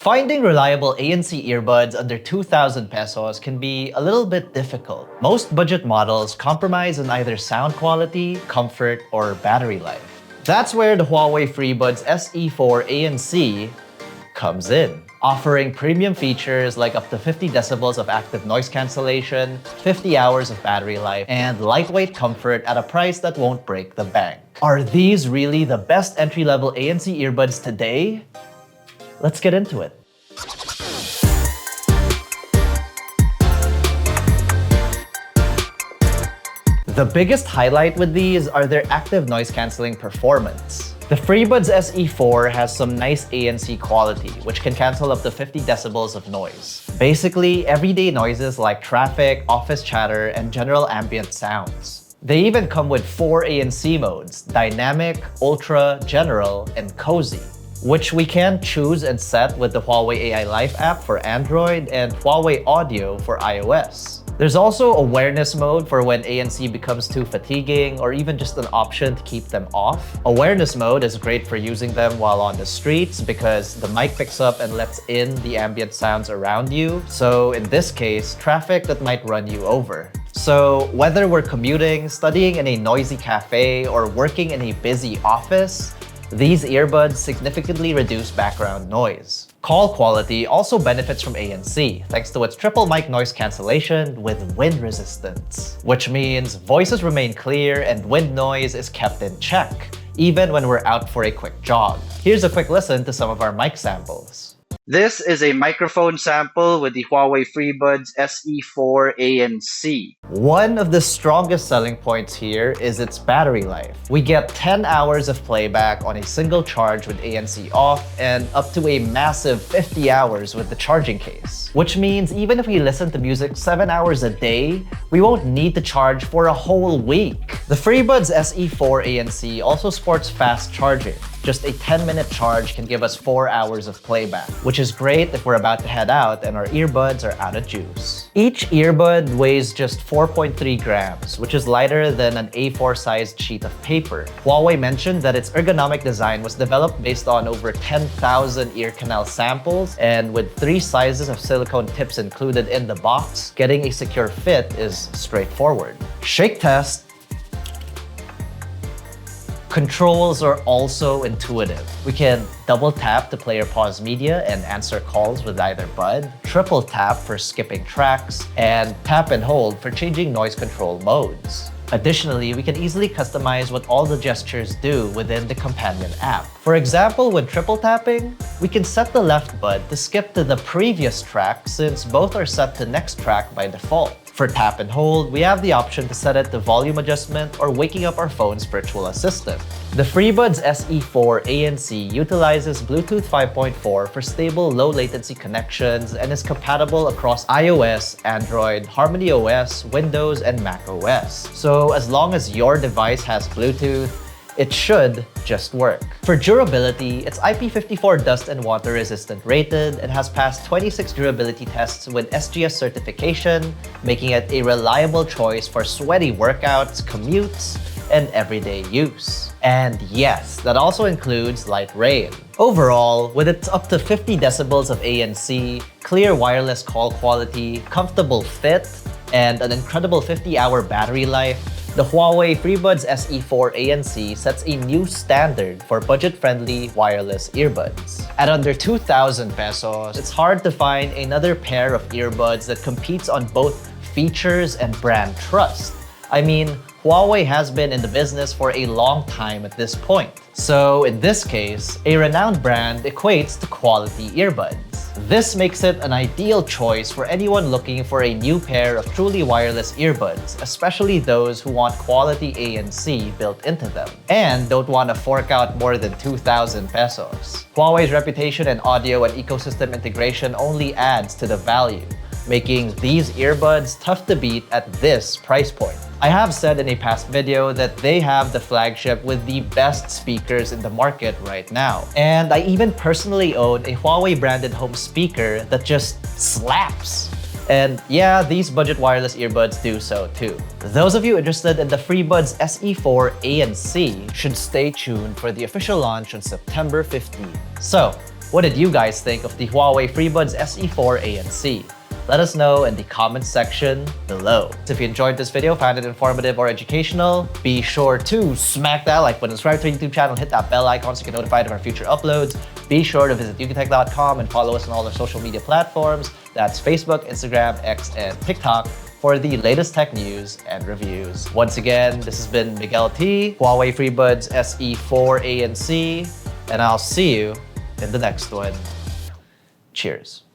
Finding reliable ANC earbuds under 2,000 pesos can be a little bit difficult. Most budget models compromise on either sound quality, comfort, or battery life. That's where the Huawei FreeBuds SE for ANC comes in, offering premium features like up to 50 decibels of active noise cancellation, 50 hours of battery life, and lightweight comfort at a price that won't break the bank. Are these really the best entry-level ANC earbuds today? Let's get into it. The biggest highlight with these are their active noise cancelling performance. The FreeBuds SE4 has some nice ANC quality, which can cancel up to 50 decibels of noise. Basically, everyday noises like traffic, office chatter, and general ambient sounds. They even come with 4 ANC modes: Dynamic, Ultra, General, and Cozy, which we can choose and set with the Huawei AI Life app for Android and Huawei Audio for iOS. There's also awareness mode for when ANC becomes too fatiguing or even just an option to keep them off. Awareness mode is great for using them while on the streets because the mic picks up and lets in the ambient sounds around you. So in this case, traffic that might run you over. So whether we're commuting, studying in a noisy cafe, or working in a busy office, these earbuds significantly reduce background noise. Call quality also benefits from ANC thanks to its triple mic noise cancellation with wind resistance, which means voices remain clear and wind noise is kept in check, even when we're out for a quick jog. Here's a quick listen to some of our mic samples. This is a microphone sample with the Huawei FreeBuds SE4 ANC. One of the strongest selling points here is its battery life. We get 10 hours of playback on a single charge with ANC off and up to a massive 50 hours with the charging case. Which means even if we listen to music 7 hours a day, we won't need to charge for a whole week. The FreeBuds SE4 ANC also sports fast charging. Just a 10-minute charge can give us 4 hours of playback, which is great if we're about to head out and our earbuds are out of juice. Each earbud weighs just 4.3 grams, which is lighter than an A4-sized sheet of paper. Huawei mentioned that its ergonomic design was developed based on over 10,000 ear canal samples, and with 3 sizes of silicone tips included in the box, getting a secure fit is straightforward. Shake test. Controls are also intuitive. We can double tap to play or pause media and answer calls with either bud, triple tap for skipping tracks, and tap and hold for changing noise control modes. Additionally, we can easily customize what all the gestures do within the companion app. For example, when triple tapping, we can set the left bud to skip to the previous track since both are set to next track by default. For tap and hold, we have the option to set it to volume adjustment or waking up our phone's virtual assistant. The FreeBuds SE4 ANC utilizes Bluetooth 5.4 for stable low-latency connections and is compatible across iOS, Android, HarmonyOS, Windows, and macOS. So as long as your device has Bluetooth, it should just work. For durability, it's IP54 dust and water resistant rated and has passed 26 durability tests with SGS certification, making it a reliable choice for sweaty workouts, commutes, and everyday use. And yes, that also includes light rain. Overall, with its up to 50 decibels of ANC, clear wireless call quality, comfortable fit, and an incredible 50-hour battery life, the Huawei FreeBuds SE4 ANC sets a new standard for budget-friendly wireless earbuds. At under 2,000 pesos, it's hard to find another pair of earbuds that competes on both features and brand trust. I mean, Huawei has been in the business for a long time at this point. So in this case, a renowned brand equates to quality earbuds. This makes it an ideal choice for anyone looking for a new pair of truly wireless earbuds, especially those who want quality ANC built into them and don't want to fork out more than 2,000 pesos. Huawei's reputation in audio and ecosystem integration only adds to the value, making these earbuds tough to beat at this price point. I have said in a past video that they have the flagship with the best speakers in the market right now. And I even personally own a Huawei branded home speaker that just slaps. And yeah, these budget wireless earbuds do so too. Those of you interested in the FreeBuds SE4 ANC should stay tuned for the official launch on September 15. So, What did you guys think of the Huawei FreeBuds SE4 ANC? Let us know in the comments section below. So if you enjoyed this video, found it informative or educational, be sure to smack that like button, subscribe to our YouTube channel, hit that bell icon so you get notified of our future uploads. Be sure to visit yukitech.com and follow us on all our social media platforms. That's Facebook, Instagram, X, and TikTok for the latest tech news and reviews. Once again, this has been Miguel T, Huawei FreeBuds SE4 ANC, and I'll see you in the next one. Cheers.